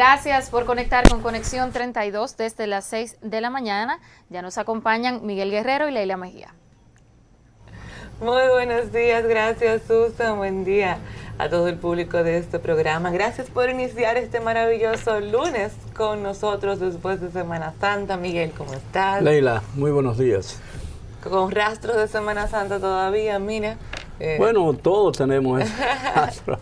Gracias por conectar con Conexión 32 desde las 6 de la mañana. Ya nos acompañan Miguel Guerrero y Leila Mejía. Muy buenos días, gracias Susan, buen día a todo el público de este programa. Gracias por iniciar este maravilloso lunes con nosotros después de Semana Santa. Miguel, ¿cómo estás? Leila, muy buenos días. Con rastros de Semana Santa todavía, mira. Bueno, todos tenemos rastros.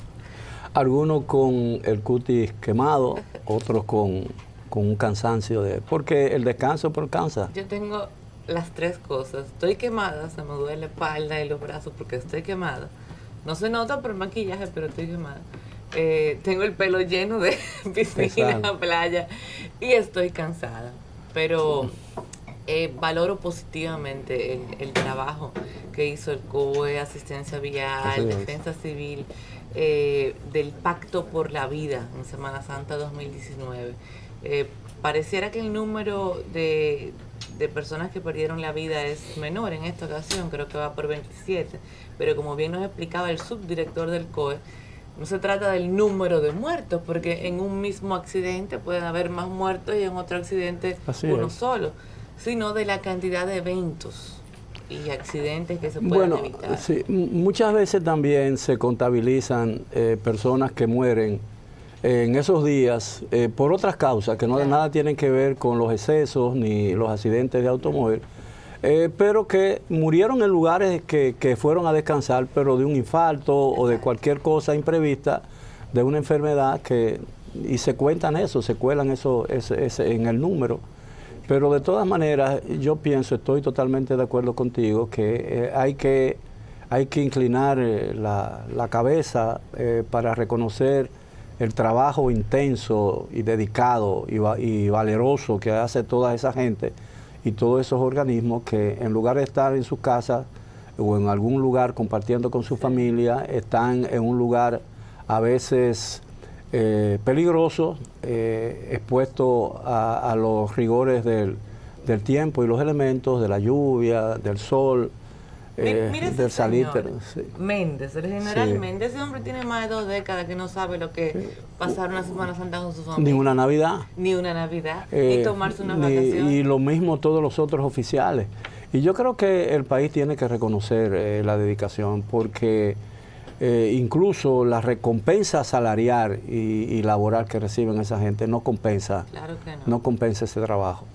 Algunos con el cutis quemado, otros con un cansancio, porque el descanso cansa. Yo tengo las tres cosas. Estoy quemada, se me duele la espalda y los brazos porque estoy quemada. No se nota por el maquillaje, pero estoy quemada. Tengo el pelo lleno de piscina, Exacto. Playa y estoy cansada. Pero valoro positivamente el trabajo que hizo el COE, Asistencia Vial, Defensa Civil, del Pacto por la Vida en Semana Santa 2019. Pareciera que el número de personas que perdieron la vida es menor en esta ocasión, creo que va por 27, pero como bien nos explicaba el subdirector del COE, no se trata del número de muertos, porque en un mismo accidente pueden haber más muertos y en otro accidente uno solo, sino de la cantidad de eventos y accidentes que se pueden evitar. Sí, muchas veces también se contabilizan personas que mueren en esos días por otras causas que no nada tienen que ver con los excesos ni los accidentes de automóvil, pero que murieron en lugares que fueron a descansar, pero de un infarto o de cualquier cosa imprevista, de una enfermedad y se cuentan eso, se cuelan eso en el número. Pero de todas maneras, yo pienso, estoy totalmente de acuerdo contigo, que hay que inclinar la cabeza para reconocer el trabajo intenso y dedicado y valeroso que hace toda esa gente y todos esos organismos que en lugar de estar en sus casas o en algún lugar compartiendo con su familia, están en un lugar a veces peligroso, expuesto a los rigores del tiempo y los elementos, de la lluvia, del sol, del salitre. Sí. Méndez, el general sí. Méndez, ese hombre tiene más de 2 décadas que no sabe lo que pasar una Semana Santa con su familia. Ni una Navidad. Ni una Navidad, ni tomarse una vacación. Y lo mismo todos los otros oficiales. Y yo creo que el país tiene que reconocer la dedicación, porque incluso la recompensa salarial y laboral que reciben esa gente no compensa, claro que no compensa ese trabajo.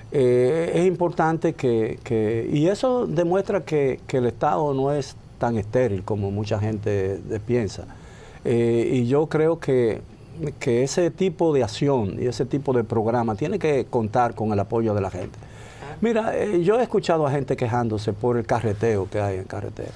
Es importante y eso demuestra que el Estado no es tan estéril como mucha gente piensa. Y yo creo que ese tipo de acción y ese tipo de programa tiene que contar con el apoyo de la gente. Mira, yo he escuchado a gente quejándose por el carreteo que hay en carretera.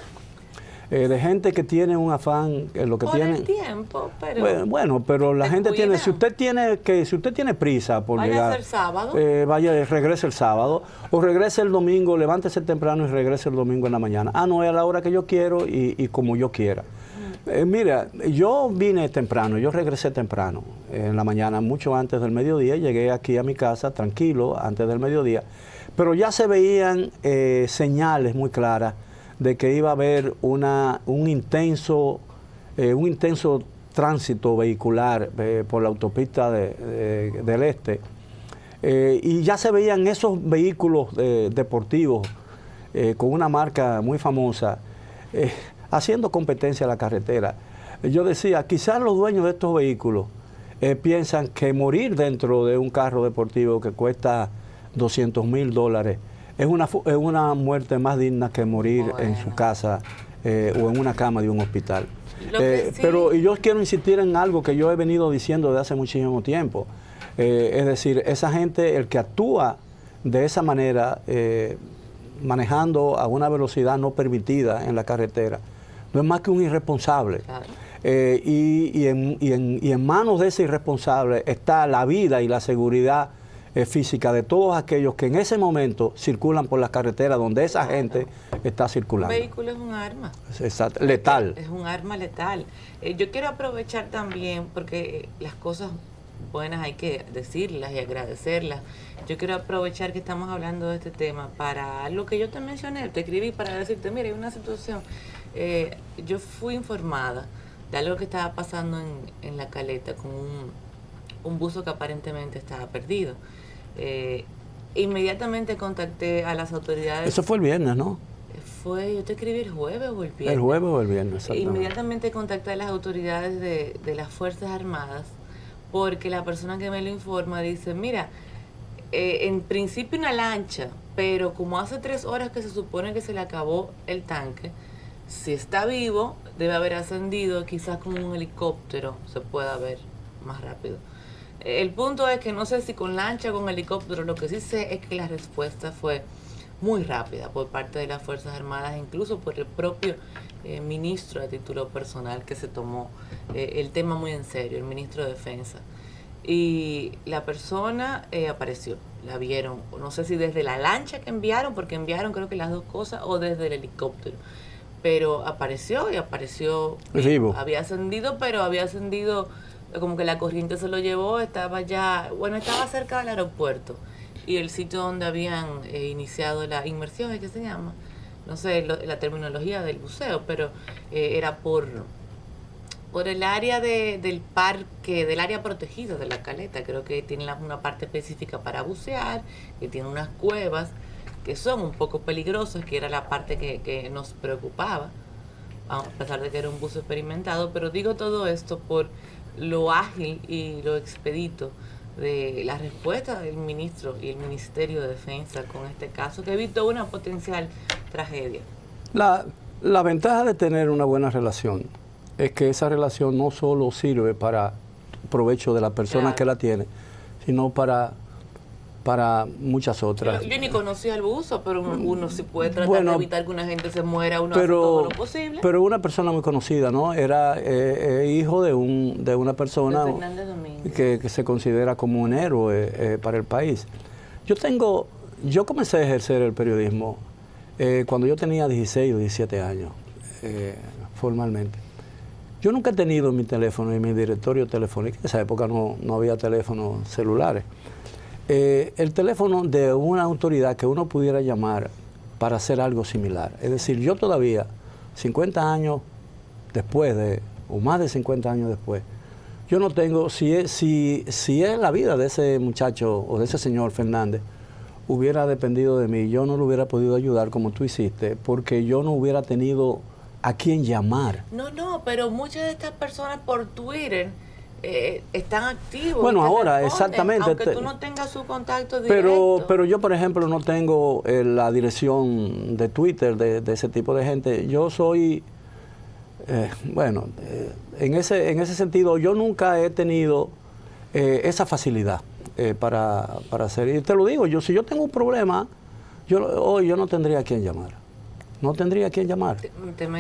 De gente que tiene un afán, lo que por tiene el tiempo, pero bueno, pero la gente tiene, si usted tiene prisa por llegar, vaya el sábado, regrese el sábado o regrese el domingo, levántese temprano y regrese el domingo en la mañana. No es a la hora que yo quiero y como yo quiera. Mira, yo vine temprano, yo regresé temprano en la mañana, mucho antes del mediodía, llegué aquí a mi casa tranquilo antes del mediodía, pero ya se veían señales muy claras de que iba a haber un intenso tránsito vehicular por la autopista del este. Y ya se veían esos vehículos deportivos con una marca muy famosa haciendo competencia a la carretera. Yo decía, quizás los dueños de estos vehículos piensan que morir dentro de un carro deportivo que cuesta $200,000 es una muerte más digna que morir en su casa o en una cama de un hospital. Pero yo quiero insistir en algo que yo he venido diciendo desde hace muchísimo tiempo. Es decir, esa gente, el que actúa de esa manera, manejando a una velocidad no permitida en la carretera, no es más que un irresponsable. claro. Y en manos de ese irresponsable está la vida y la seguridad física de todos aquellos que en ese momento circulan por las carreteras donde esa gente está circulando. Un vehículo es un arma. Exacto, letal. Es un arma letal. Yo quiero aprovechar también, porque las cosas buenas hay que decirlas y agradecerlas. Yo quiero aprovechar que estamos hablando de este tema para lo que yo te mencioné, te escribí para decirte, mira, hay una situación. Yo fui informada de algo que estaba pasando en La Caleta con un buzo que aparentemente estaba perdido. Inmediatamente contacté a las autoridades. Eso fue el viernes, ¿no? Yo te escribí el jueves o el viernes. El jueves o el viernes, exactamente. Inmediatamente contacté a las autoridades de las Fuerzas Armadas, porque la persona que me lo informa dice, mira, en principio una lancha, pero como hace 3 horas que se supone que se le acabó el tanque, si está vivo, debe haber ascendido, quizás con un helicóptero se pueda ver más rápido. El punto es que no sé si con lancha o con helicóptero, lo que sí sé es que la respuesta fue muy rápida por parte de las Fuerzas Armadas, incluso por el propio ministro a título personal, que se tomó el tema muy en serio, el ministro de Defensa. Y la persona apareció, la vieron, no sé si desde la lancha que enviaron, porque enviaron creo que las dos cosas, o desde el helicóptero. Pero apareció vivo. Había ascendido, pero había ascendido como que la corriente se lo llevó, estaba cerca del aeropuerto. Y el sitio donde habían iniciado la inmersión, ¿qué se llama? No sé la terminología del buceo, pero era por el área del parque, del área protegida de la Caleta. Creo que tiene una parte específica para bucear, que tiene unas cuevas que son un poco peligrosas, que era la parte que nos preocupaba, a pesar de que era un buzo experimentado. Pero digo todo esto por lo ágil y lo expedito de la respuesta del ministro y el Ministerio de Defensa con este caso, que evitó una potencial tragedia. La ventaja de tener una buena relación es que esa relación no solo sirve para provecho de la persona que la tiene, sino para muchas otras. Yo ni conocía el buzo, pero uno sí puede tratar de evitar que una gente se muera, uno hace todo lo posible. Pero una persona muy conocida, ¿no? Era hijo de una persona que se considera como un héroe para el país. Yo comencé a ejercer el periodismo cuando yo tenía 16 o 17 años, formalmente. Yo nunca he tenido en mi teléfono, en mi directorio telefónico, en esa época no había teléfonos celulares, el teléfono de una autoridad que uno pudiera llamar para hacer algo similar. Es decir, yo todavía, 50 años después o más de 50 años después, yo no tengo, si es la vida de ese muchacho o de ese señor Fernández, hubiera dependido de mí, yo no lo hubiera podido ayudar como tú hiciste, porque yo no hubiera tenido a quién llamar. No, pero muchas de estas personas por Twitter están activos. Bueno, ahora, exactamente. Aunque tú no tengas su contacto directo. Pero yo, por ejemplo, no tengo la dirección de Twitter de ese tipo de gente. Yo soy, en ese sentido, yo nunca he tenido esa facilidad para hacer. Y te lo digo, si yo tengo un problema, hoy yo no tendría a quién llamar. No tendría a quién llamar.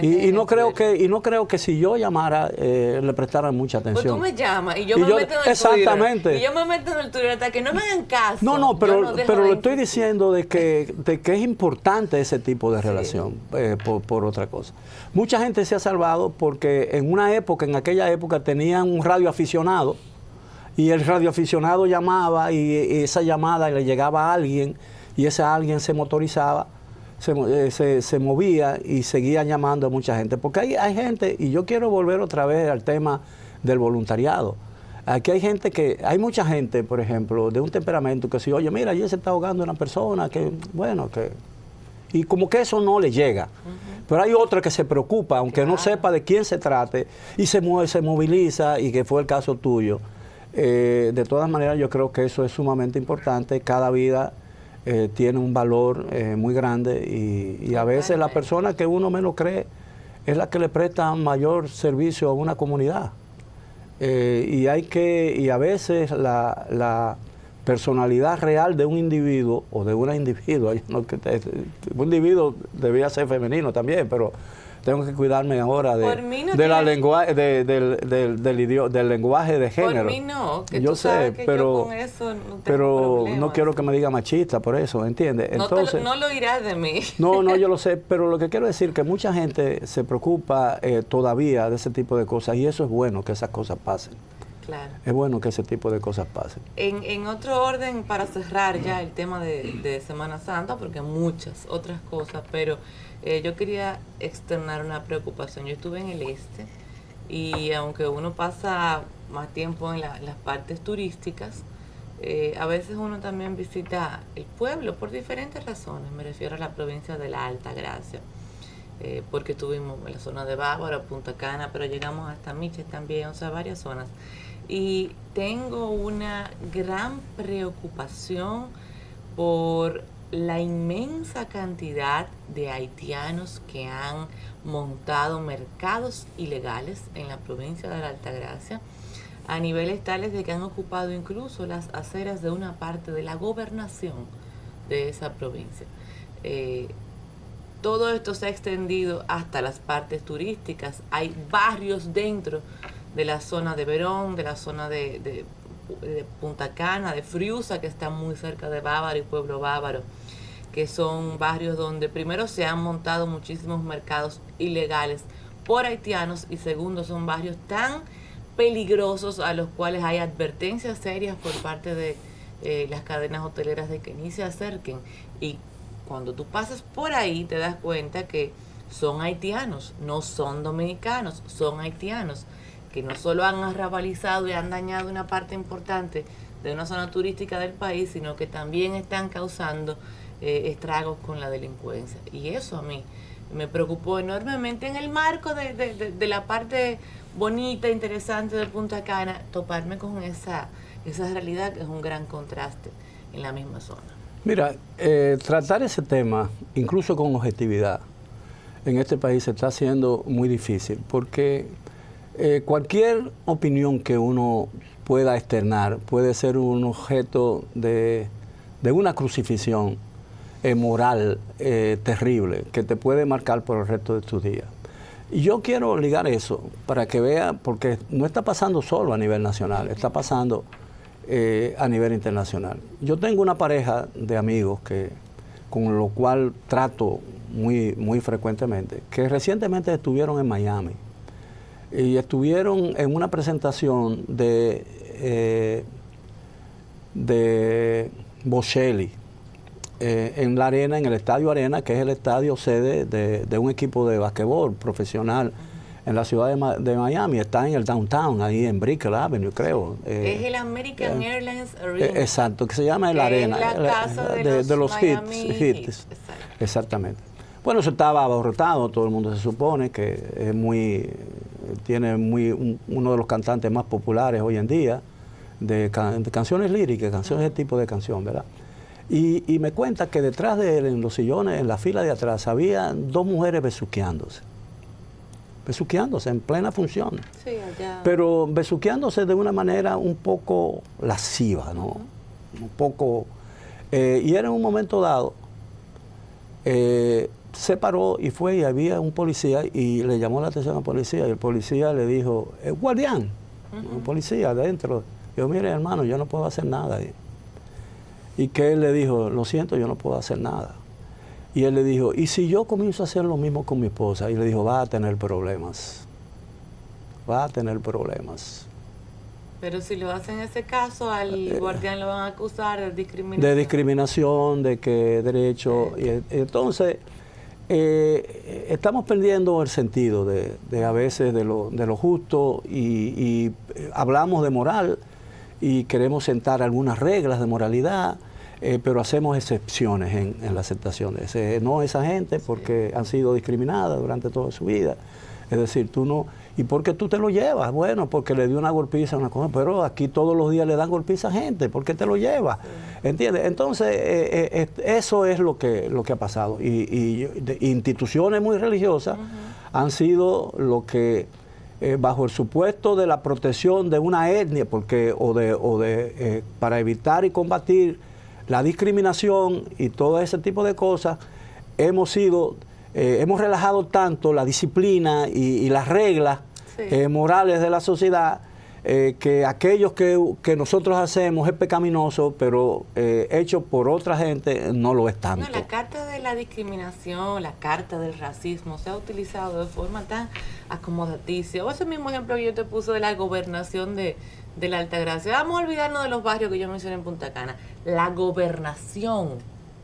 Y no creo que si yo llamara le prestaran mucha atención. Pues tú me llamas y yo me meto en el exactamente. Twitter. Y yo me meto en el Twitter hasta que no me hagan caso. No, pero le estoy diciendo de que es importante ese tipo de relación, por otra cosa. Mucha gente se ha salvado porque en aquella época tenían un radioaficionado y el radioaficionado llamaba y esa llamada le llegaba a alguien y ese alguien se motorizaba, se movía y seguía llamando a mucha gente. Porque hay gente, y yo quiero volver otra vez al tema del voluntariado. Aquí hay mucha gente, por ejemplo, de un temperamento que si, oye, mira, allí se está ahogando una persona, y como que eso no le llega. Pero hay otra que se preocupa, aunque no sepa de quién se trate, y se moviliza, y que fue el caso tuyo. De todas maneras, yo creo que eso es sumamente importante. Cada vida tiene un valor muy grande y a veces la persona que uno menos cree es la que le presta mayor servicio a una comunidad. Y a veces la personalidad real de un individuo o de una individua, un individuo debía ser femenino también, pero tengo que cuidarme ahora del lenguaje de género. Por mí no, que yo tú sabes sé, que pero, yo con eso no tengo pero problemas. no quiero que me diga machista por eso, ¿entiendes? Entonces, no lo dirás de mí. No, yo lo sé, pero lo que quiero decir es que mucha gente se preocupa todavía de ese tipo de cosas y eso es bueno que esas cosas pasen. Claro. Es bueno que ese tipo de cosas pasen. En otro orden, para cerrar ya el tema de Semana Santa, porque muchas otras cosas, pero yo quería externar una preocupación. Yo estuve en el este y aunque uno pasa más tiempo en las partes turísticas. A veces uno también visita el pueblo por diferentes razones. Me refiero a la provincia de la Altagracia, porque estuvimos en la zona de Bávaro, Punta Cana, pero llegamos hasta Miches también, o sea, varias zonas. Y tengo una gran preocupación por la inmensa cantidad de haitianos que han montado mercados ilegales en la provincia de la Altagracia, a niveles tales de que han ocupado incluso las aceras de una parte de la gobernación de esa provincia. Todo esto se ha extendido hasta las partes turísticas. Hay barrios dentro de la zona de Verón, de la zona de Punta Cana, de Friusa, que está muy cerca de Bávaro y Pueblo Bávaro, que son barrios donde primero se han montado muchísimos mercados ilegales por haitianos y segundo son barrios tan peligrosos a los cuales hay advertencias serias por parte de las cadenas hoteleras de que ni se acerquen. Y cuando tú pasas por ahí te das cuenta que son haitianos, no son dominicanos, son haitianos, que no solo han arrabalizado y han dañado una parte importante de una zona turística del país, sino que también están causando estragos con la delincuencia. Y eso a mí me preocupó enormemente en el marco de la parte bonita, interesante de Punta Cana, toparme con esa realidad que es un gran contraste en la misma zona. Mira, tratar ese tema, incluso con objetividad, en este país se está haciendo muy difícil, porque cualquier opinión que uno pueda externar puede ser un objeto de una crucifixión moral terrible que te puede marcar por el resto de tus días. Y yo quiero ligar eso para que vea, porque no está pasando solo a nivel nacional, está pasando a nivel internacional. Yo tengo una pareja de amigos con lo cual trato muy frecuentemente, que recientemente estuvieron en Miami y estuvieron en una presentación de Bocelli en la Arena, en el Estadio Arena, que es el estadio sede de un equipo de basquetbol profesional en la ciudad de Miami. Está en el downtown, ahí en Brickell Avenue, creo. Es el American Airlines Arena. Exacto, que se llama el Arena. Es la casa de los Hits. Exactamente. Bueno, eso estaba abarrotado, todo el mundo se supone que es uno de los cantantes más populares hoy en día, de canciones líricas, canciones de tipo de canción, ¿verdad? Y me cuenta que detrás de él, en los sillones, en la fila de atrás, había dos mujeres besuqueándose en plena función. Sí, allá. Pero besuqueándose de una manera un poco lasciva, ¿no? Un poco... y era en un momento dado, se paró y fue y había un policía y le llamó la atención al policía y el policía le dijo, guardián, un policía adentro. Yo, mire hermano, yo no puedo hacer nada. Y que él le dijo, lo siento, yo no puedo hacer nada. Y él le dijo, ¿y si yo comienzo a hacer lo mismo con mi esposa? Y le dijo, va a tener problemas. Va a tener problemas. Pero si lo hacen en ese caso, al guardián lo van a acusar de discriminación. De discriminación, de que derecho. Y entonces, estamos perdiendo el sentido de a veces de lo justo y hablamos de moral y queremos sentar algunas reglas de moralidad, pero hacemos excepciones en la aceptación de esa gente porque han sido discriminadas durante toda su vida. Es decir, tú no... ¿Y por qué tú te lo llevas? Bueno, porque le dio una golpiza a una cosa, pero aquí todos los días le dan golpiza a gente, ¿por qué te lo llevas? Sí. ¿Entiendes? Entonces, eso es lo que ha pasado. Y instituciones muy religiosas han sido lo que, bajo el supuesto de la protección de una etnia, para evitar y combatir la discriminación y todo ese tipo de cosas, hemos relajado tanto la disciplina y las reglas morales de la sociedad que aquellos que nosotros hacemos es pecaminoso, pero hecho por otra gente no lo es tanto. No, la carta de la discriminación, la carta del racismo se ha utilizado de forma tan acomodaticia. O ese mismo ejemplo que yo te puse de la gobernación de la Altagracia. Vamos a olvidarnos de los barrios que yo mencioné en Punta Cana. La gobernación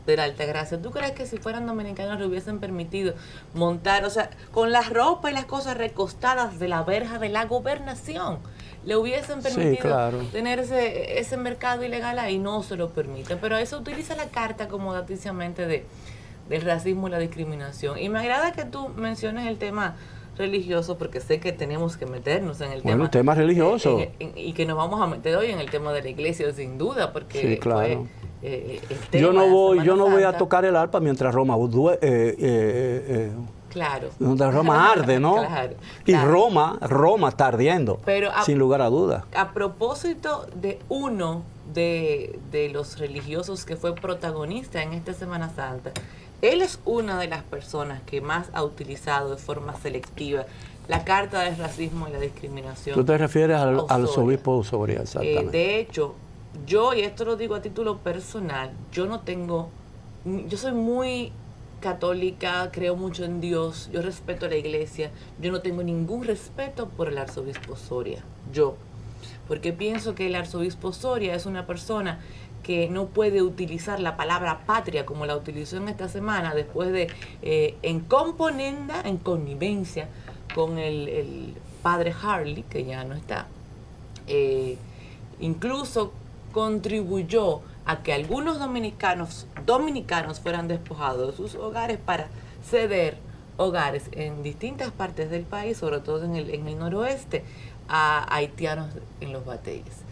de la Altagracia, ¿tú crees que si fueran dominicanos le hubiesen permitido montar, o sea, con la ropa y las cosas recostadas de la verja de la gobernación? Le hubiesen permitido tener ese mercado ilegal ahí, no se lo permiten. Pero eso utiliza la carta acomodaticiamente del racismo y la discriminación. Y me agrada que tú menciones el tema religioso, porque sé que tenemos que meternos en el tema religioso. Y que nos vamos a meter hoy en el tema de la iglesia, sin duda, porque sí, claro. Yo no voy a tocar el arpa mientras Roma claro. Donde Roma arde, ¿no? Claro. Y Roma está ardiendo, pero sin lugar a dudas. A propósito de uno de los religiosos que fue protagonista en esta Semana Santa, él es una de las personas que más ha utilizado de forma selectiva la carta del racismo y la discriminación. ¿Tú te refieres al arzobispo Osoria? Exactamente. De hecho, yo, y esto lo digo a título personal, yo soy muy católica, creo mucho en Dios, yo respeto a la iglesia, yo no tengo ningún respeto por el arzobispo Soria, porque pienso que el arzobispo Soria es una persona que no puede utilizar la palabra patria como la utilizó en esta semana, después de, en connivencia con el padre Harley, que ya no está, incluso contribuyó a que algunos dominicanos fueran despojados de sus hogares para ceder hogares en distintas partes del país, sobre todo en el noroeste, a haitianos en los batalles.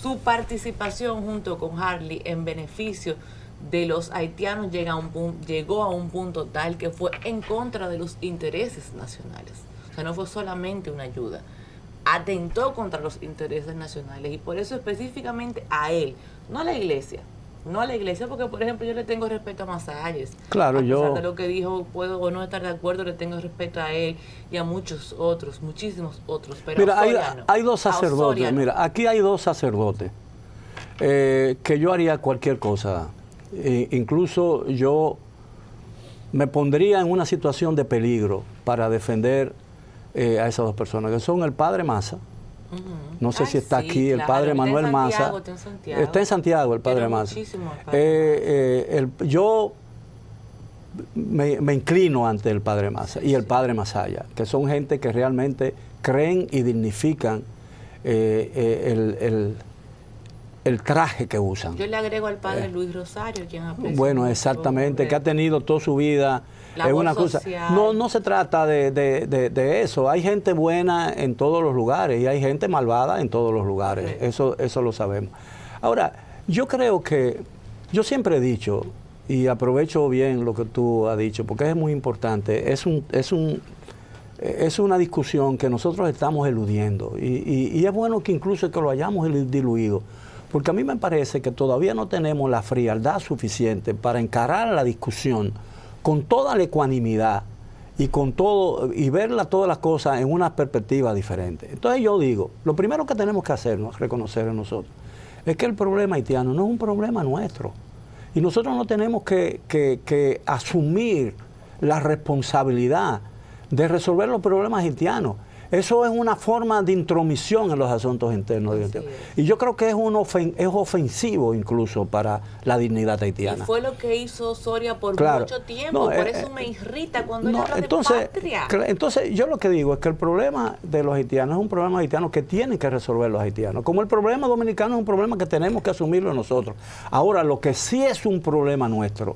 Su participación junto con Harley en beneficio de los haitianos llegó a un punto tal que fue en contra de los intereses nacionales. O sea, no fue solamente una ayuda, atentó contra los intereses nacionales, y por eso específicamente a él, no a la iglesia, porque por ejemplo yo le tengo respeto a Masalles. Claro, a pesar de lo que dijo, puedo o no estar de acuerdo, le tengo respeto a él y a muchos otros, muchísimos otros. Pero mira, hay dos sacerdotes, mira, aquí hay dos sacerdotes que yo haría cualquier cosa. Incluso yo me pondría en una situación de peligro para defender a esas dos personas, que son el padre Maza. No sé si está aquí, el padre Manuel Maza. Está en Santiago el padre Maza. Yo me inclino ante el padre Maza y el padre Masaya, que son gente que realmente creen y dignifican el traje que usan. Yo le agrego al padre Luis Rosario, quien aprecio. Bueno, exactamente, que ha tenido toda su vida. Es una cosa. No se trata de eso. Hay gente buena en todos los lugares y hay gente malvada en todos los lugares. Eso lo sabemos. Ahora, yo creo que, yo siempre he dicho, y aprovecho bien lo que tú has dicho, porque es muy importante, es una discusión que nosotros estamos eludiendo y es bueno que incluso que lo hayamos diluido, porque a mí me parece que todavía no tenemos la frialdad suficiente para encarar la discusión con toda la ecuanimidad y con todo, y verla todas las cosas en una perspectiva diferente. Entonces yo digo, lo primero que tenemos que hacernos, reconocer en nosotros, es que el problema haitiano no es un problema nuestro. Y nosotros no tenemos que asumir la responsabilidad de resolver los problemas haitianos. Eso es una forma de intromisión en los asuntos internos de Haití. Y yo creo que es ofensivo incluso para la dignidad haitiana. Y fue lo que hizo Soria por mucho tiempo, por eso me irrita cuando él habla de patria. Entonces, yo lo que digo es que el problema de los haitianos es un problema haitiano que tienen que resolver los haitianos. Como el problema dominicano es un problema que tenemos que asumirlo nosotros. Ahora, lo que sí es un problema nuestro,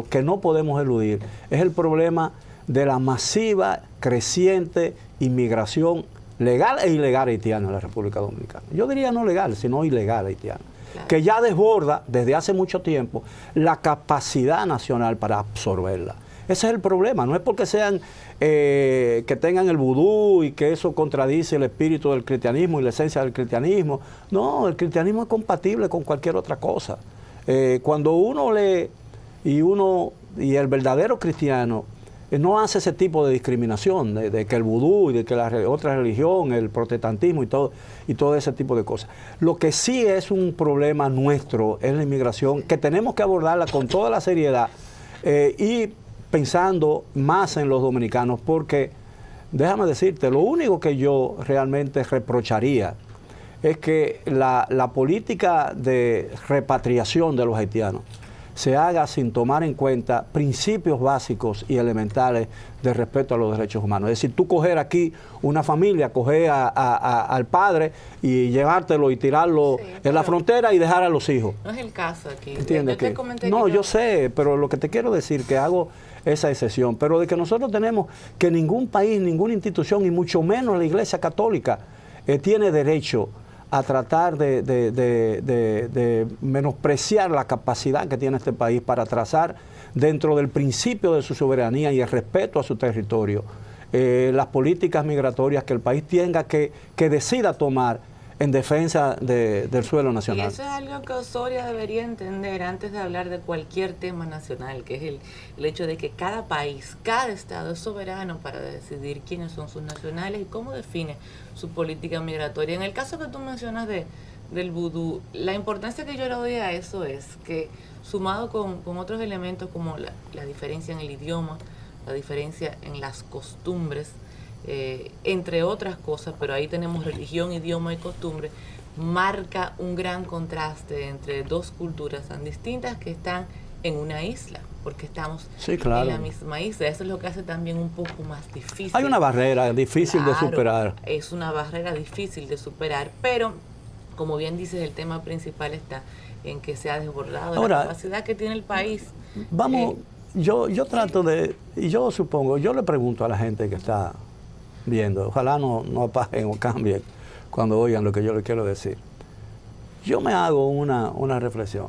que no podemos eludir, es el problema de la masiva, creciente inmigración legal e ilegal haitiana en la República Dominicana. Yo diría no legal, sino ilegal haitiana. Claro. Que ya desborda desde hace mucho tiempo la capacidad nacional para absorberla. Ese es el problema, no es porque sean que tengan el vudú y que eso contradice el espíritu del cristianismo y la esencia del cristianismo. No, el cristianismo es compatible con cualquier otra cosa. Cuando uno lee y el verdadero cristiano no hace ese tipo de discriminación, de que el vudú y de que la otra religión, el protestantismo y todo ese tipo de cosas. Lo que sí es un problema nuestro es la inmigración, que tenemos que abordarla con toda la seriedad y pensando más en los dominicanos, porque déjame decirte, lo único que yo realmente reprocharía es que la política de repatriación de los haitianos se haga sin tomar en cuenta principios básicos y elementales de respeto a los derechos humanos. Es decir, tú coger aquí una familia, coger al padre y llevártelo y tirarlo en la frontera y dejar a los hijos. No es el caso aquí. ¿Entiendes? No, yo sé, pero lo que te quiero decir que hago esa excepción, pero de que nosotros tenemos que ningún país, ninguna institución, y mucho menos la Iglesia Católica, tiene derecho a tratar de menospreciar la capacidad que tiene este país para trazar dentro del principio de su soberanía y el respeto a su territorio las políticas migratorias que el país tenga que decida tomar en defensa del suelo nacional. Y eso es algo que Osoria debería entender antes de hablar de cualquier tema nacional, que es el hecho de que cada país, cada estado es soberano para decidir quiénes son sus nacionales y cómo define su política migratoria. En el caso que tú mencionas del vudú, la importancia que yo le doy a eso es que, sumado con otros elementos como la diferencia en el idioma, la diferencia en las costumbres, entre otras cosas, pero ahí tenemos religión, idioma y costumbre, marca un gran contraste entre dos culturas tan distintas que están en una isla, porque estamos en la misma isla. Eso es lo que hace también un poco más difícil. Hay una barrera difícil de superar. Es una barrera difícil de superar, pero como bien dices, el tema principal está en que se ha desbordado la capacidad que tiene el país. Vamos, yo trato de, y yo supongo, yo le pregunto a la gente que está viendo, ojalá no apaguen o cambien cuando oigan lo que yo les quiero decir. Yo me hago una reflexión.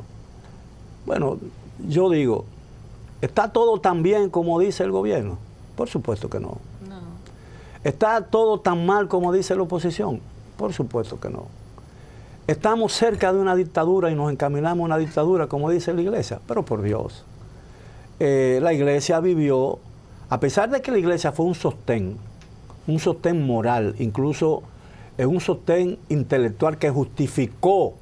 Bueno, yo digo, ¿está todo tan bien como dice el gobierno? Por supuesto que no. No. ¿Está todo tan mal como dice la oposición? Por supuesto que no. ¿Estamos cerca de una dictadura y nos encaminamos a una dictadura como dice la iglesia? Pero por Dios. La iglesia vivió, a pesar de que la iglesia fue un sostén moral, incluso un sostén intelectual que justificó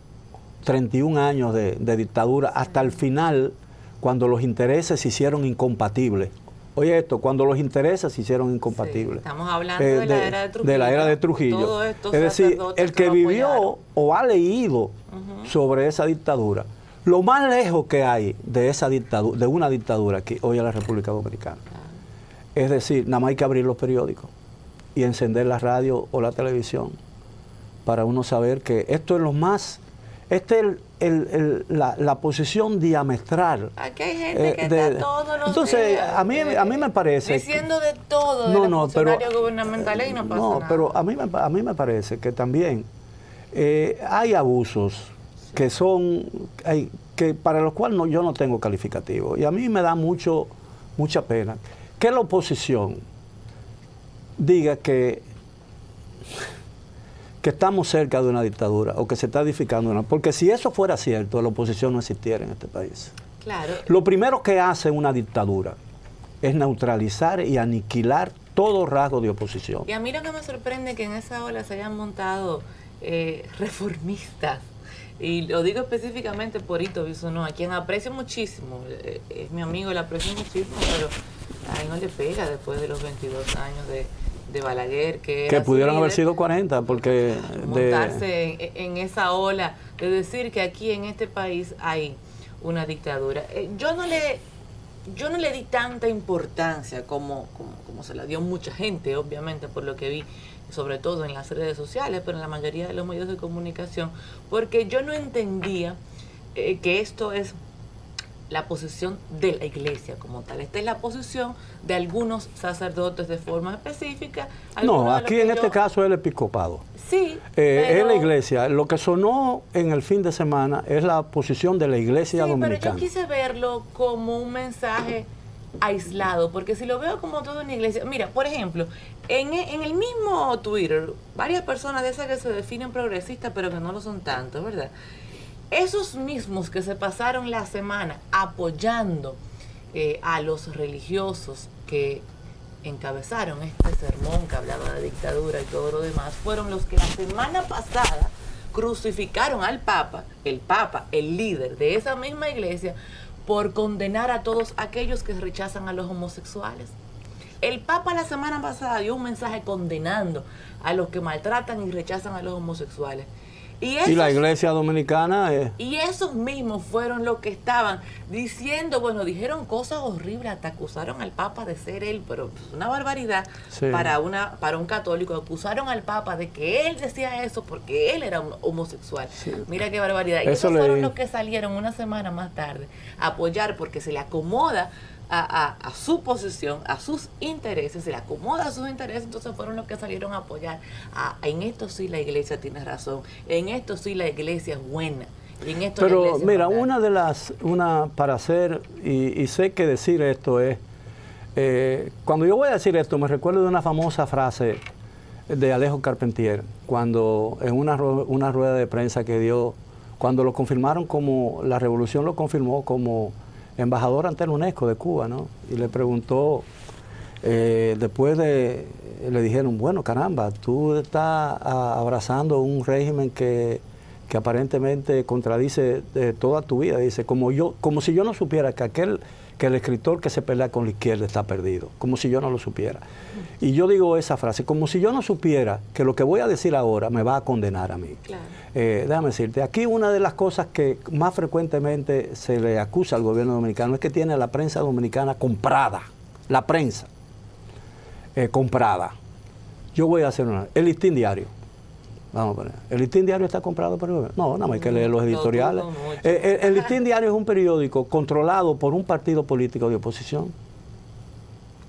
31 años de dictadura hasta el final, cuando los intereses se hicieron incompatibles. Oye esto, cuando los intereses se hicieron incompatibles. Sí, estamos hablando de la era de Trujillo. De la era de Trujillo. Es decir, el que vivió o ha leído sobre esa dictadura, lo más lejos que hay de esa dictadura, de una dictadura que hoy es la República Dominicana. Es decir, nada más hay que abrir los periódicos y encender la radio o la televisión para uno saber que esto es lo más, la posición diametral. Aquí hay gente que está todos los entonces, días, a mí me parece... diciendo de todo de los funcionarios gubernamentales y no pasa nada. No, pero a mí me parece que también hay abusos que son, que para los cuales yo no tengo calificativo. Y a mí me da mucha pena que la oposición diga que estamos cerca de una dictadura o que se está edificando una. Porque si eso fuera cierto, la oposición no existiera en este país. Claro. Lo primero que hace una dictadura es neutralizar y aniquilar todo rasgo de oposición. Y a mí lo que me sorprende es que en esa ola se hayan montado reformistas. Y lo digo específicamente por Ito Bisonó, a quien aprecio muchísimo. Es mi amigo, le aprecio muchísimo, pero a él no le pega después de los 22 años de Balaguer, que pudieron haber sido 40, porque... montarse en esa ola de decir que aquí en este país hay una dictadura. Yo no le di tanta importancia como se la dio mucha gente, obviamente, por lo que vi, sobre todo en las redes sociales, pero en la mayoría de los medios de comunicación, porque yo no entendía que esto es la posición de la iglesia como tal. Esta es la posición de algunos sacerdotes de forma específica. No, aquí en este caso es el episcopado. Sí. Es la iglesia. Lo que sonó en el fin de semana es la posición de la iglesia dominicana. Pero yo quise verlo como un mensaje aislado, porque si lo veo como toda una iglesia, mira, por ejemplo, en el mismo Twitter, varias personas de esas que se definen progresistas, pero que no lo son tanto, ¿verdad? Esos mismos que se pasaron la semana apoyando a los religiosos que encabezaron este sermón que hablaba de dictadura y todo lo demás, fueron los que la semana pasada crucificaron al Papa, el líder de esa misma iglesia, por condenar a todos aquellos que rechazan a los homosexuales. El Papa la semana pasada dio un mensaje condenando a los que maltratan y rechazan a los homosexuales. Y la iglesia dominicana Y esos mismos fueron los que estaban diciendo, bueno, dijeron cosas horribles, hasta acusaron al Papa de ser él, pero una barbaridad sí. para un católico. Acusaron al Papa de que él decía eso porque él era un homosexual. Sí. Mira qué barbaridad. Y esos fueron los que salieron una semana más tarde a apoyar porque se le acomoda a su posición, a sus intereses, se le acomoda a sus intereses, entonces fueron los que salieron a apoyar. En esto sí la iglesia tiene razón, en esto sí la iglesia es buena. Y en esto pero mira, para hacer, y sé que decir esto es, cuando yo voy a decir esto, me recuerdo de una famosa frase de Alejo Carpentier, cuando en una rueda de prensa que dio, cuando lo confirmaron como, la revolución lo confirmó como embajador ante la UNESCO de Cuba, ¿no? Y le preguntó, después le dijeron, bueno, caramba, tú estás abrazando un régimen que aparentemente contradice toda tu vida. Dice, como si yo no supiera que el escritor que se pelea con la izquierda está perdido, como si yo no lo supiera. Y yo digo esa frase, como si yo no supiera que lo que voy a decir ahora me va a condenar a mí. Claro. Déjame decirte, aquí una de las cosas que más frecuentemente se le acusa al gobierno dominicano es que tiene la prensa dominicana comprada, la prensa comprada. Yo voy a hacer el Listín Diario. Vamos a poner, ¿el Listín Diario está comprado por el gobierno? No, nada más hay que leer los editoriales. El Listín Diario es un periódico controlado por un partido político de oposición,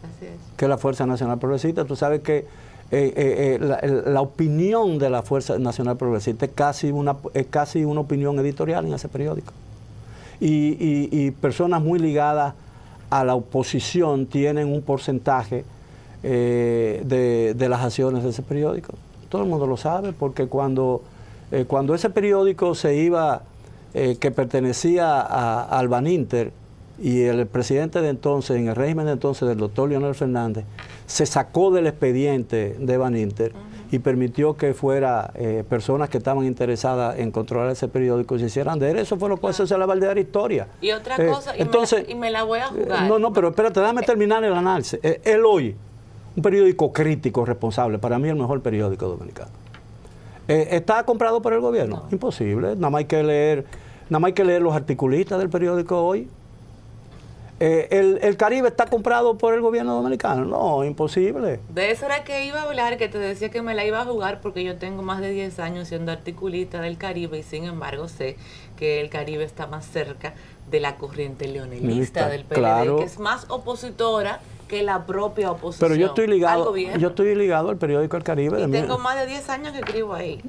así es, que es la Fuerza Nacional Progresista. Tú sabes que la opinión de la Fuerza Nacional Progresista es casi una opinión editorial en ese periódico. Y personas muy ligadas a la oposición tienen un porcentaje de las acciones de ese periódico. Todo el mundo lo sabe, porque cuando ese periódico se iba, que pertenecía al Baninter, y el presidente de entonces, en el régimen de entonces del doctor Leonel Fernández, se sacó del expediente de Baninter y permitió que fuera personas que estaban interesadas en controlar ese periódico y se hicieran de él. Eso fue lo que eso se la verdadera historia. Y otra cosa, entonces, me la voy a jugar. No, pero espérate, déjame terminar el análisis. El Hoy, un periódico crítico, responsable, para mí el mejor periódico dominicano. ¿Está comprado por el gobierno? No. Imposible, nada más hay que leer los articulistas del periódico Hoy. ¿El Caribe está comprado por el gobierno dominicano? No, imposible. De eso era que iba a hablar, que te decía que me la iba a jugar porque yo tengo más de 10 años siendo articulista del Caribe y sin embargo sé que el Caribe está más cerca de la corriente leonelista del PLD, claro, que es más opositora que la propia oposición. Pero yo estoy ligado al periódico El Caribe. Y tengo más de 10 años que escribo ahí.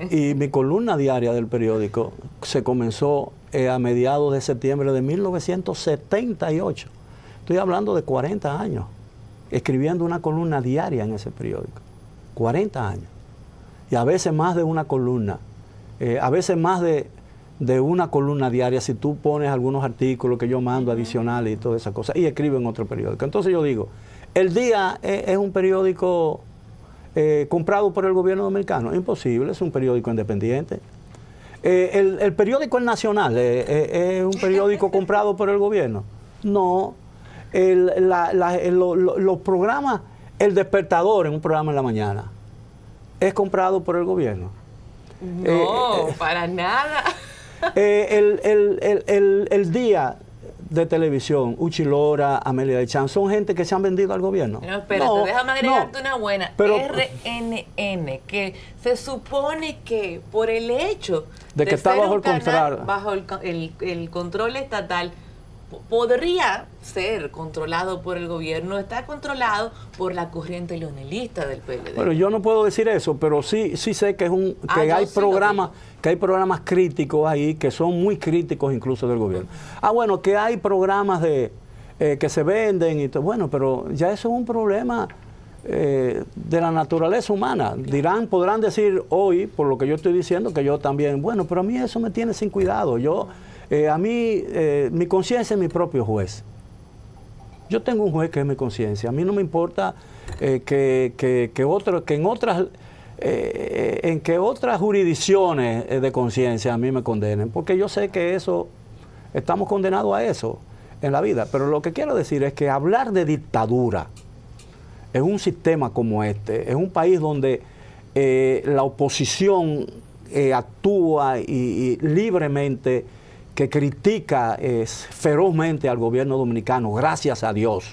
Y mi columna diaria del periódico se comenzó a mediados de septiembre de 1978. Estoy hablando de 40 años, escribiendo una columna diaria en ese periódico. 40 años. Y a veces más de una columna. A veces más de una columna diaria, si tú pones algunos artículos que yo mando adicionales y todas esas cosas, y escribo en otro periódico. Entonces yo digo, El Día es un periódico comprado por el gobierno dominicano. Imposible, es un periódico independiente. El periódico El Nacional es un periódico comprado por el gobierno. No. Los programas, El Despertador, en un programa en la mañana, es comprado por el gobierno. No, para nada. El Día de Televisión, Uchilora, Amelia de Chan, son gente que se han vendido al gobierno. No, espérate, déjame agregarte una buena. Pero, RNN, que se supone que por el hecho de que está bajo el control estatal, podría ser controlado por el gobierno, está controlado por la corriente leonelista del PLD. Bueno, yo no puedo decir eso, pero sí sé que hay programas críticos ahí que son muy críticos incluso del gobierno. Bueno, que hay programas que se venden y todo. Bueno, pero ya eso es un problema de la naturaleza humana. Podrán decir hoy, por lo que yo estoy diciendo, que yo también, bueno, pero a mí eso me tiene sin cuidado. A mí, mi conciencia es mi propio juez. Yo tengo un juez que es mi conciencia. A mí no me importa que en otras jurisdicciones de conciencia a mí me condenen, porque yo sé que estamos condenados a eso en la vida. Pero lo que quiero decir es que hablar de dictadura en un sistema como este, en un país donde la oposición actúa y libremente, que critica ferozmente al gobierno dominicano, gracias a Dios,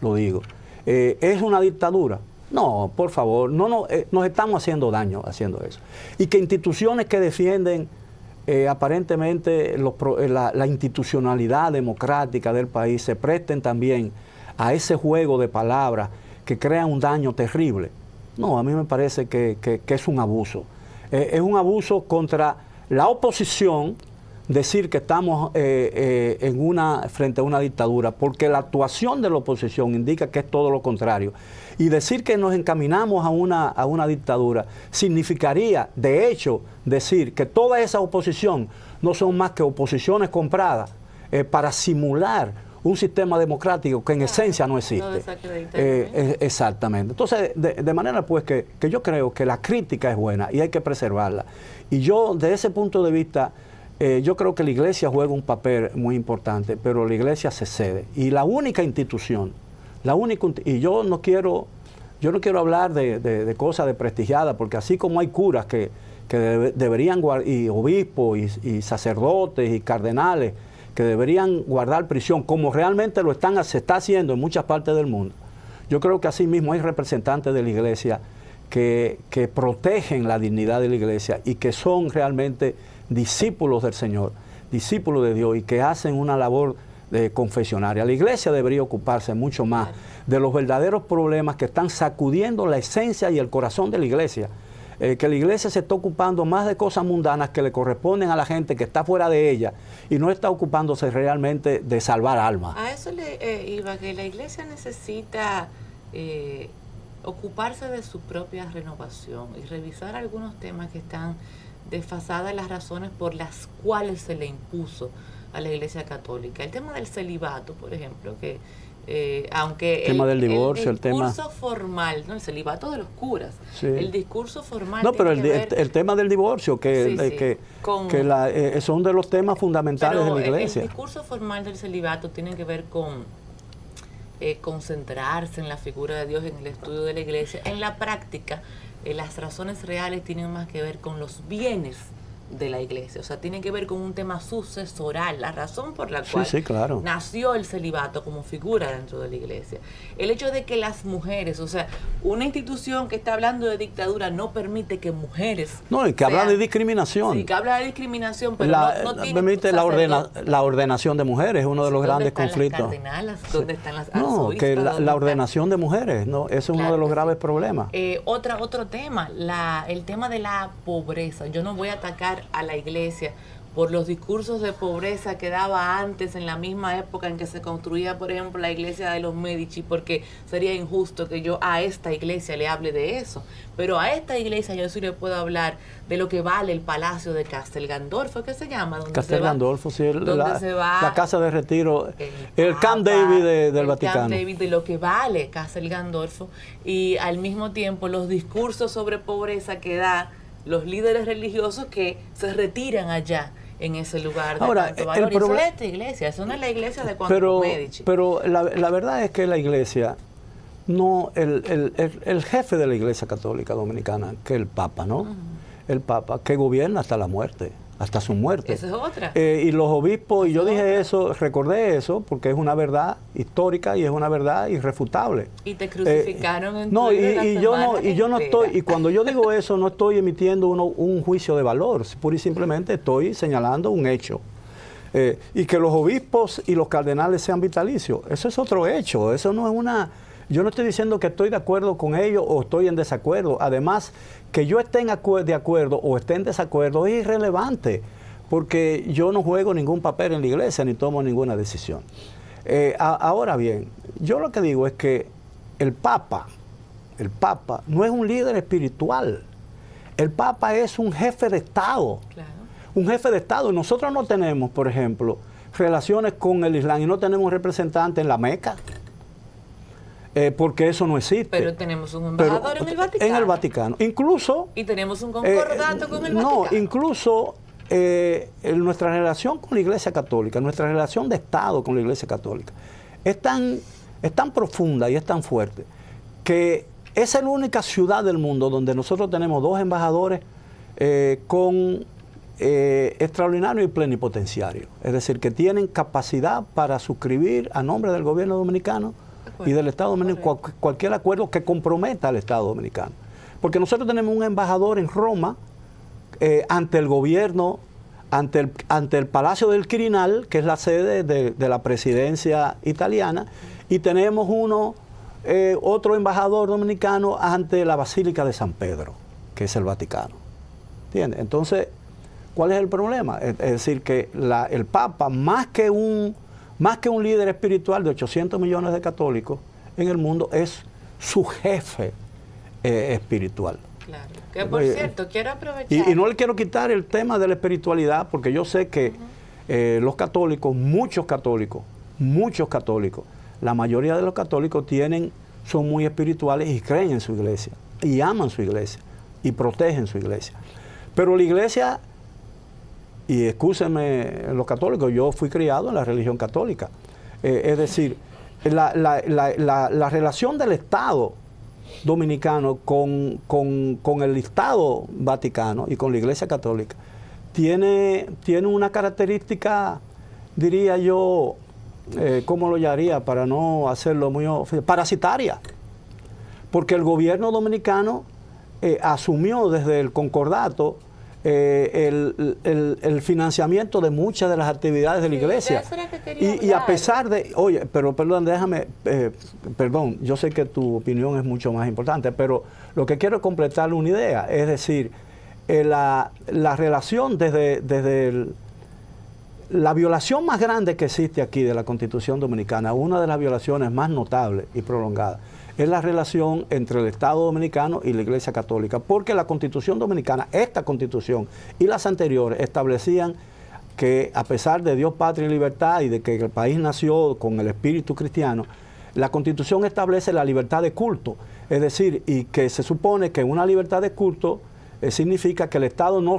lo digo. ¿Es una dictadura? No, por favor, nos estamos haciendo daño haciendo eso. Y que instituciones que defienden aparentemente la institucionalidad democrática del país se presten también a ese juego de palabras que crea un daño terrible. No, a mí me parece que es un abuso. Es un abuso contra la oposición decir que estamos frente a una dictadura, porque la actuación de la oposición indica que es todo lo contrario. Y decir que nos encaminamos a una dictadura significaría, de hecho, decir que toda esa oposición no son más que oposiciones compradas para simular un sistema democrático que en esencia no existe. Exactamente. Entonces, de manera pues que yo creo que la crítica es buena y hay que preservarla. Y yo, de ese punto de vista, yo creo que la iglesia juega un papel muy importante, pero la iglesia se cede. Y la única institución, y yo no quiero hablar de cosas desprestigiadas, porque así como hay curas que deberían guardar, y obispos, y sacerdotes, y cardenales, que deberían guardar prisión, como realmente se está haciendo en muchas partes del mundo. Yo creo que así mismo hay representantes de la iglesia que protegen la dignidad de la iglesia y que son realmente discípulos del Señor, discípulos de Dios, y que hacen una labor confesionaria. La iglesia debería ocuparse mucho más de los verdaderos problemas que están sacudiendo la esencia y el corazón de la iglesia. Que la iglesia se está ocupando más de cosas mundanas que le corresponden a la gente que está fuera de ella y no está ocupándose realmente de salvar almas. A eso iba, que la iglesia necesita ocuparse de su propia renovación y revisar algunos temas que están desfasadas, las razones por las cuales se le impuso a la iglesia católica. El tema del celibato, por ejemplo, que aunque el tema del divorcio, el discurso formal, ¿no? El celibato de los curas, sí. El discurso formal. No, pero el tema del divorcio, son de los temas fundamentales de la iglesia. El discurso formal del celibato tiene que ver con concentrarse en la figura de Dios, en el estudio de la iglesia. En la práctica, las razones reales tienen más que ver con los bienes de la iglesia, o sea, tiene que ver con un tema sucesoral, la razón por la cual claro, nació el celibato como figura dentro de la iglesia. El hecho de que las mujeres, o sea, una institución que está hablando de dictadura no permite que mujeres... No, y que habla de discriminación. Sí, que habla de discriminación, pero no tiene... Permite la ordenación de mujeres, es uno de los grandes conflictos. ¿Dónde están las cardenales? ¿Dónde están las arzobispos? No, que la ordenación de mujeres, no, ese es uno de los graves problemas. Otro tema, el tema de la pobreza. Yo no voy a atacar a la iglesia por los discursos de pobreza que daba antes, en la misma época en que se construía, por ejemplo, la iglesia de los Medici, porque sería injusto que yo a esta iglesia le hable de eso, pero a esta iglesia yo sí le puedo hablar de lo que vale el palacio de Castel Gandolfo, ¿qué se llama? Castel Gandolfo, sí, la casa de retiro, el Camp David del Vaticano. Camp David, de lo que vale Castel Gandolfo, y al mismo tiempo los discursos sobre pobreza que da los líderes religiosos que se retiran allá en ese lugar de tanto valor. Eso es esta iglesia, eso no es la iglesia de cuando Medici. Pero la verdad es que la iglesia, no el jefe de la iglesia católica dominicana, que es el Papa, ¿no? El Papa, que gobierna hasta la muerte, hasta su muerte. Esa es otra. Y los obispos, y yo dije eso, recordé eso, porque es una verdad histórica y es una verdad irrefutable. Y te crucificaron en no, y yo no estoy, y cuando yo digo eso, no estoy emitiendo un juicio de valor, pura y simplemente estoy señalando un hecho. Y que los obispos y los cardenales sean vitalicios, eso es otro hecho, eso no es una... Yo no estoy diciendo que estoy de acuerdo con ellos o estoy en desacuerdo. Además, que yo esté de acuerdo o esté en desacuerdo es irrelevante, porque yo no juego ningún papel en la iglesia ni tomo ninguna decisión. Ahora bien, yo lo que digo es que el Papa no es un líder espiritual. El Papa es un jefe de Estado. Claro. Un jefe de Estado. Nosotros no tenemos, por ejemplo, relaciones con el Islam y no tenemos un representante en la Meca. Porque eso no existe. Pero tenemos un embajador en el Vaticano. En el Vaticano. Incluso... Y tenemos un concordato con el Vaticano. No, incluso nuestra relación con la Iglesia Católica, nuestra relación de Estado con la Iglesia Católica, es tan profunda y es tan fuerte que esa es la única ciudad del mundo donde nosotros tenemos 2 embajadores con extraordinario y plenipotenciario. Es decir, que tienen capacidad para suscribir a nombre del gobierno dominicano y del Estado dominicano cualquier acuerdo que comprometa al Estado dominicano. Porque nosotros tenemos un embajador en Roma ante el gobierno, ante el Palacio del Quirinal, que es la sede de la presidencia italiana, y tenemos otro embajador dominicano ante la Basílica de San Pedro, que es el Vaticano. ¿Entiendes? Entonces, ¿cuál es el problema? Es decir, que el Papa, más que un líder espiritual de 800 millones de católicos en el mundo, es su jefe espiritual. Claro. Que por cierto, quiero aprovechar. Y no le quiero quitar el tema de la espiritualidad, porque yo sé que los católicos, muchos católicos, la mayoría de los católicos son muy espirituales y creen en su iglesia, y aman su iglesia, y protegen su iglesia. Pero la iglesia, y excúsenme los católicos, yo fui criado en la religión católica. Es decir, la relación del Estado dominicano con el Estado Vaticano y con la Iglesia Católica tiene una característica, diría yo, ¿cómo lo llamaría para no hacerlo muy parasitaria? Porque el gobierno dominicano asumió desde el concordato el financiamiento de muchas de las actividades de la iglesia. Y a pesar de, oye, pero perdón, perdón, yo sé que tu opinión es mucho más importante, pero lo que quiero es completar una idea, es decir, la relación desde la violación más grande que existe aquí de la Constitución Dominicana, una de las violaciones más notables y prolongadas, es la relación entre el Estado Dominicano y la Iglesia Católica, porque la Constitución Dominicana, esta Constitución y las anteriores establecían que a pesar de Dios, patria y libertad y de que el país nació con el espíritu cristiano, la Constitución establece la libertad de culto, es decir, y que se supone que una libertad de culto significa que el Estado no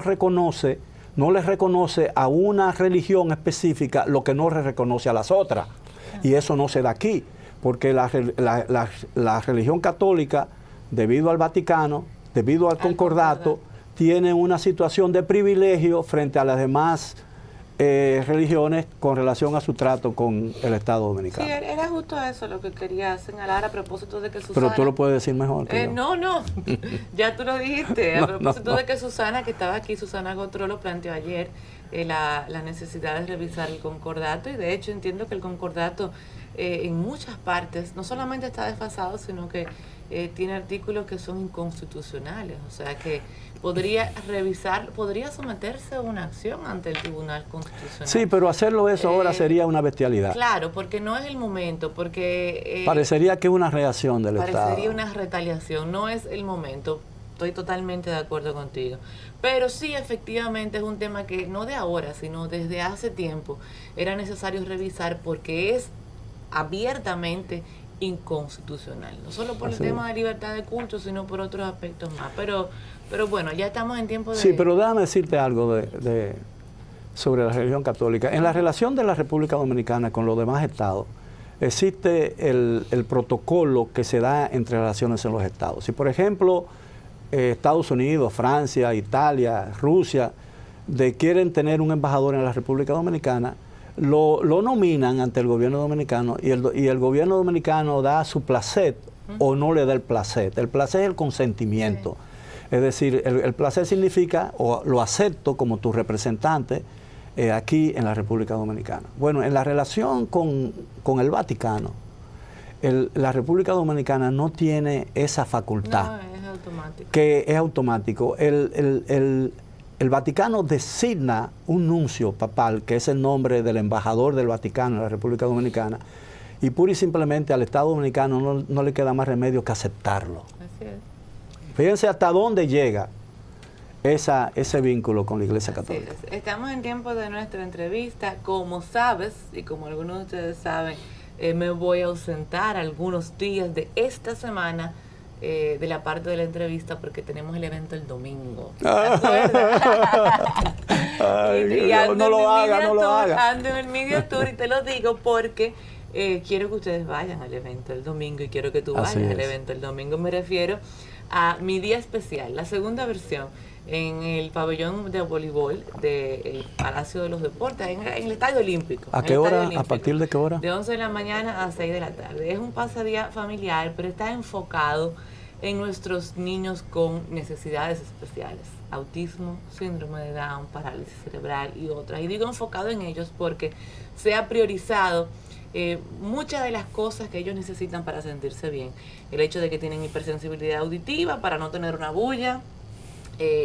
le reconoce a una religión específica lo que no le reconoce a las otras, y eso no se da aquí. Porque la religión católica, debido al Vaticano, debido al concordato, tiene una situación de privilegio frente a las demás religiones con relación a su trato con el Estado dominicano. Sí, era justo eso lo que quería señalar a propósito de que Susana... Pero tú lo puedes decir mejor que yo. No, ya tú lo dijiste. A propósito de que Susana, que estaba aquí, Susana Gotrolo, planteó ayer la necesidad de revisar el concordato, y de hecho entiendo que el concordato en muchas partes no solamente está desfasado, sino que tiene artículos que son inconstitucionales, o sea que podría someterse a una acción ante el Tribunal Constitucional. Sí, pero hacerlo eso ahora sería una bestialidad. Claro, porque no es el momento, porque... parecería que es una reacción del Estado. Parecería una retaliación, no es el momento. Estoy totalmente de acuerdo contigo. Pero sí, efectivamente, es un tema que no de ahora, sino desde hace tiempo era necesario revisar, porque es abiertamente inconstitucional, no solo por el tema de libertad de culto, sino por otros aspectos más. Pero bueno, ya estamos en tiempo de... Sí, pero déjame decirte algo sobre la religión católica. En la relación de la República Dominicana con los demás estados, existe el protocolo que se da entre relaciones en los estados. Si, por ejemplo, Estados Unidos, Francia, Italia, Rusia, quieren tener un embajador en la República Dominicana, lo nominan ante el gobierno dominicano y el gobierno dominicano da su placet o no le da el placet. El placet es el consentimiento. Sí. Es decir, el placet significa, o lo acepto como tu representante aquí en la República Dominicana. Bueno, en la relación con el Vaticano, la República Dominicana no tiene esa facultad. No, es automático. Que es automático. El Vaticano designa un nuncio papal, que es el nombre del embajador del Vaticano en la República Dominicana, y pura y simplemente al Estado Dominicano no le queda más remedio que aceptarlo. Así es. Fíjense hasta dónde llega ese vínculo con la Iglesia Católica. Así es. Estamos en tiempo de nuestra entrevista. Como sabes, y como algunos de ustedes saben, me voy a ausentar algunos días de esta semana de la parte de la entrevista, porque tenemos el evento el domingo. Ay, no lo haga. Ando en el Media Tour, y te lo digo porque quiero que ustedes vayan al evento el domingo y quiero que tú Así vayas al es. evento el domingo. Me refiero a mi día especial, la segunda versión, en el pabellón de voleibol del Palacio de los Deportes, en el Estadio Olímpico. ¿A en qué el Estadio hora? ¿A Olímpico, partir de qué hora? de 11 de la mañana a 6 de la tarde. Es un pasadía familiar, pero está enfocado en nuestros niños con necesidades especiales, autismo, síndrome de Down, parálisis cerebral y otras. Y digo enfocado en ellos porque se ha priorizado muchas de las cosas que ellos necesitan para sentirse bien. El hecho de que tienen hipersensibilidad auditiva para no tener una bulla,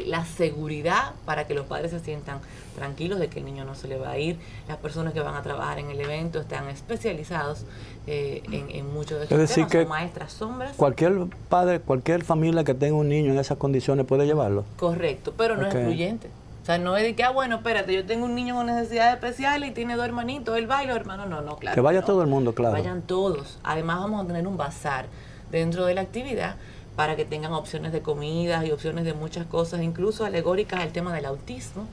la seguridad para que los padres se sientan tranquilos de que el niño no se le va a ir. Las personas que van a trabajar en el evento están especializados en muchos de estos Es decir temas. que Son maestras sombras. Cualquier padre, cualquier familia que tenga un niño en esas condiciones puede llevarlo. Correcto, pero no Ok. es excluyente. O sea, no es de que, bueno, espérate, yo tengo un niño con necesidades especiales y tiene 2 hermanitos, él baila, hermano, no, claro. Que vaya no. todo el mundo, claro. Vayan todos. Además vamos a tener un bazar dentro de la actividad para que tengan opciones de comidas y opciones de muchas cosas, incluso alegóricas al tema del autismo.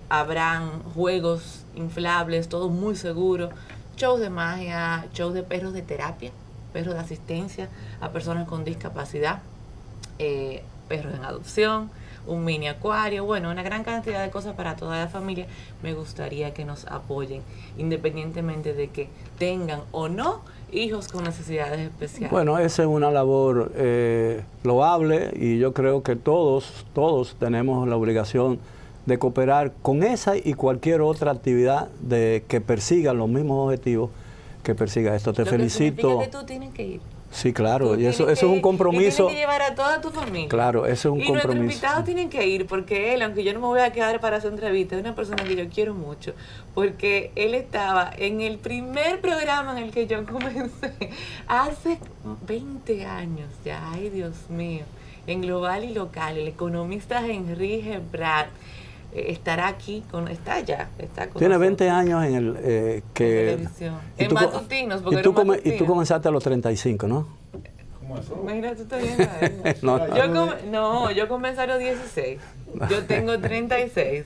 Habrán juegos inflables, todo muy seguro, shows de magia, shows de perros de terapia, perros de asistencia a personas con discapacidad, perros en adopción, un mini acuario, bueno, una gran cantidad de cosas para toda la familia. Me gustaría que nos apoyen, independientemente de que tengan o no hijos con necesidades especiales. Bueno, esa es una labor loable y yo creo que todos tenemos la obligación de cooperar con esa y cualquier otra actividad que persiga los mismos objetivos que persiga esto. Te Lo que felicito. significa que tú tienes que ir. Sí, claro, Tú y eso tienes es que un ir, compromiso. Y tienes que llevar a toda tu familia. Claro, eso es un y nuestros compromiso. invitados tienen que ir porque él, aunque yo no me voy a quedar para hacer entrevista, es una persona que yo quiero mucho. Porque él estaba en el primer programa en el que yo comencé hace 20 años ya. Ay, Dios mío. En Global y Local, el economista Henry Gebrat estará aquí, está con Tiene nosotros. 20 años en el que... En televisión. y En tú co- matutinos, porque y tú, era y tú matutino. comenzaste a los 35, ¿no? Imagínate, tú estás bien grande. No, Yo comencé a los 16. Yo tengo 36.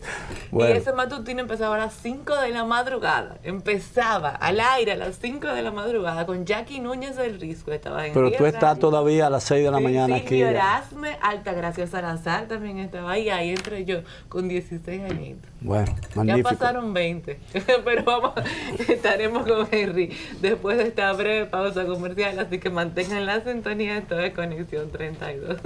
Bueno. Y ese matutino empezaba a las 5 de la madrugada. Empezaba al aire a las 5 de la madrugada con Jackie Núñez del Risco. Estaba en pero Río tú estás Radio. todavía a las 6 de la Sí, mañana aquí. Silvio Erasme, Altagracia Salazar también estaba ahí. Ahí entré yo con 16 añitos. Bueno, Ya magnífico. pasaron 20, pero estaremos con Henry después de esta breve pausa comercial, así que mantengan la sintonía. Esto es Conexión 32.